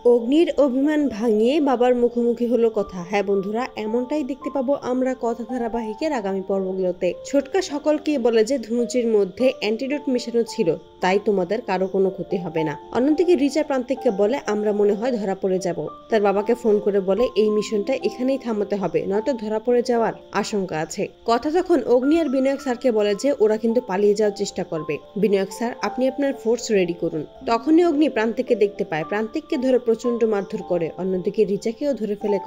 অগ্নির অভিমান ভাঙিয়ে বাবার মুখোমুখি হলো কথা। হ্যাঁ বন্ধুরা, এমনটাই দেখতে পাবো আমরা কথা ধারাবাহিকের আগামী পর্বগুলোতে। ছোটকা সকলকে বলে যে ধনুচির মধ্যে অ্যান্টিডোট মেশানো ছিল, তাই তোমাদের কারো কোনো ক্ষতি হবে না। অন্যদিকে রিচা প্রান্তিককে বলে আমরা মনে হয় ধরা পড়ে যাব। তার বাবাকে ফোন করে বলে এই মিশনটা এখানেই থামাতে হবে, নয়তো ধরা পড়ে যাওয়ার আশঙ্কা আছে। কথা তখন অগ্নি আর বিনায়ক স্যারকে বলে যে ওরা কিন্তু পালিয়ে যাওয়ার চেষ্টা করবে। বিনায়ক স্যার, আপনি আপনার ফোর্স রেডি করুন। তখনই অগ্নি প্রান্তিককে দেখতে পায়, প্রান্তিককে ধরে প্রচন্ড মারধর করে। অন্যদিকে রিচাকেও ধরে ফেলে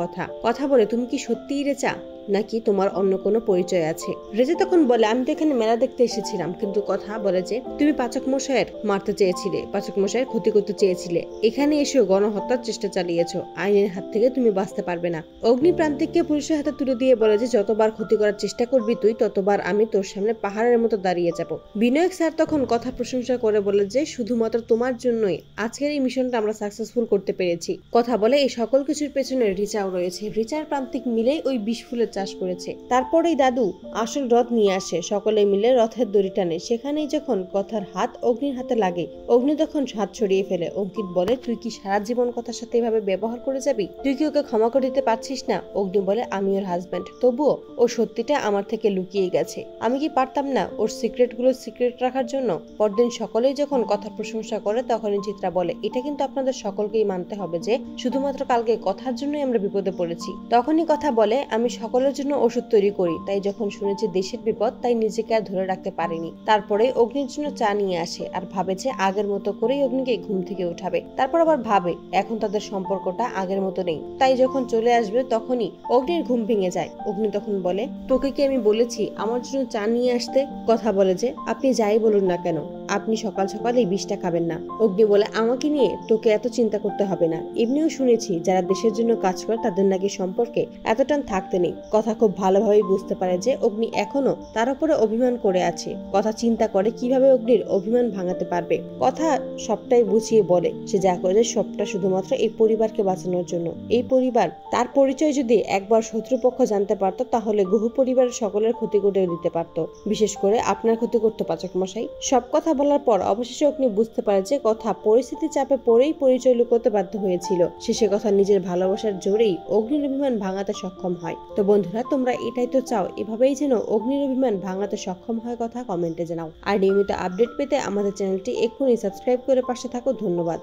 কথা বলে তুমি কি সত্যিই রেচা, নাকি তোমার অন্য কোনো পরিচয় আছে? রেজা তখন বলে আমি তো এখানে মেলা দেখতে এসেছিলাম, কিন্তু কথা বলে যে তুমি পাচক মশাইয়ের মারতে চেয়েছিলে, পাচক মশাইয়ের ক্ষতি করতে চেয়েছিলে, এখানে এসেও গণহত্যার চেষ্টা চালিয়েছো, আইনের হাত থেকে তুমি বাঁচতে পারবে না। অগ্নি প্রান্তিককে পুলিশের হাতে তুলে দিয়ে বলে যে যতবার ক্ষতি করার চেষ্টা করবি তুই, ততবার আমি তোর সামনে পাহাড়ের মতো দাঁড়িয়ে যাব। বিনায়ক স্যার তখন কথা প্রশংসা করে বলে যে শুধুমাত্র তোমার জন্যই আজকের এই মিশনটা আমরা সাকসেসফুল করতে পেরেছি। কথা বলে এই সকল কিছুর পেছনে রিচাও রয়েছে। রিচার প্রান্তিক মিলেই ওই 20 ফুলের চাষ করেছে। তারপরেই দাদু আসল রথ নিয়ে আসে, সকলে মিলে রথের দড়ি টানে। সেখানেই যখন কথার হাত অগ্নির হাতে লাগে, অগ্নি তখন হাত ছড়িয়ে ফেলে। অঙ্কিত বলে তুই কি সারা জীবন কথার সাথে এভাবে ব্যবহার করে যাবি? তুই কি ওকে ক্ষমা করে দিতে পারছিস না? অগ্নি বলে আমি ওর হাজব্যান্ড, তবুও ও সত্যিটা আমার থেকে লুকিয়ে গেছে। আমি কি পারতাম না ওর সিক্রেট গুলো সিক্রেট রাখার জন্য? পরদিন সকলেই যখন কথা প্রশংসা করে, তখনই চিত্রা বলে এটা কিন্তু আপনাদের সকলকেই মানতে হবে যে শুধুমাত্র কালকে কথার জন্যই আমরা বিপদে পড়েছি। তখনই কথা বলে আমি সকলের জন্য ওষুধ তৈরি করি, তাই যখন শুনেছি দেশের বিপদ, তাই নিজেকে আর ধরে রাখতে পারিনি। তারপরে অগ্নির জন্য চা নিয়ে আসে আর ভাবে যে আগের মতো করেই অগ্নিকে ঘুম থেকে উঠাবে। তারপর আবার ভাবে এখন তাদের সম্পর্কটা আগের মতো নেই, তাই যখন চলে আসবে তখনই অগ্নির ঘুম ভেঙে যায়। অগ্নি তখন বলে তোকে কি আমি বলেছি আমার জন্য চা নিয়ে আসতে? কথা বলে যে আপনি যাই বলুন না কেন, আপনি সকাল সকাল এই বিষটা খাবেন না। অগ্নি বলে আমাকে নিয়ে তোকে এত চিন্তা করতে হবে না, এমনিও শুনেছি যারা দেশের জন্য কাজ করে তাদের নাকি সম্পর্কে এত টান থাকতে নেই। কথা খুব ভালোভাবে বুঝতে পারে যে অগ্নি এখনো তার উপরে অভিমান করে আছে। কথা চিন্তা করে কিভাবে অগ্নির অভিমান ভাঙাতে পারবে। কথা সবটাই বুঝিয়ে বলে সে যা করেছে সবটা শুধুমাত্র এই পরিবারকে বাঁচানোর জন্য। এই পরিবার তার পরিচয় যদি একবার শত্রুপক্ষ জানতে পারতো, তাহলে গুহ পরিবারের সকলের ক্ষতি করে দিতে পারতো, বিশেষ করে আপনার ক্ষতি করতে পাচক মশাই। সব কথা বলার পর অবশেষে অগ্নি বুঝতে পারে যে কথা পরিস্থিতি চাপে পড়েই পরিচয় লুকোতে বাধ্য হয়েছিল। সে কথা নিজের ভালোবাসার জোরেই অগ্নির অভিমান ভাঙাতে সক্ষম হয়। তো বন্ধুরা, তোমরা এটাই তো চাও, এভাবেই যেন অগ্নির অভিমান ভাঙাতে সক্ষম হয়? কথা কমেন্টে জানাও। আর নিয়মিত আপডেট পেতে আমাদের চ্যানেলটি এক্ষুনি সাবস্ক্রাইব করে পাশে থাকো। ধন্যবাদ।